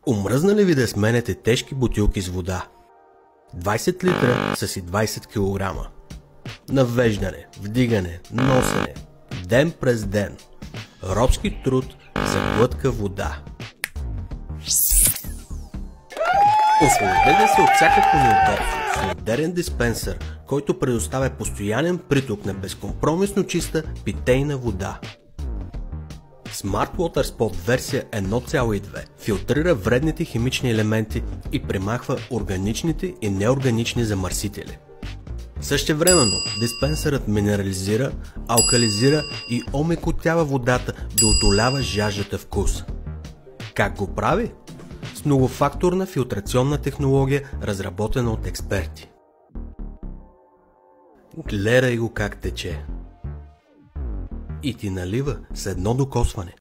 Омръзна ли ви да сменяте тежки бутилки с вода? 20 литра са си 20 кг. Навеждане, вдигане, носене, ден през ден. Робски труд за глътка вода. Освободете се от всякакво неудобство с модерен диспенсър, който предоставя постоянен приток на безкомпромисно чиста питейна вода. Smart Water Spot версия 1.2 филтрира вредните химични елементи и премахва органичните и неорганични замърсители. Същевременно диспенсърът минерализира, алкализира и омекотява водата да утолява жаждата вкус. Как го прави? С многофакторна филтрационна технология, разработена от експерти. Гледай го как тече. И ти налива с едно докосване.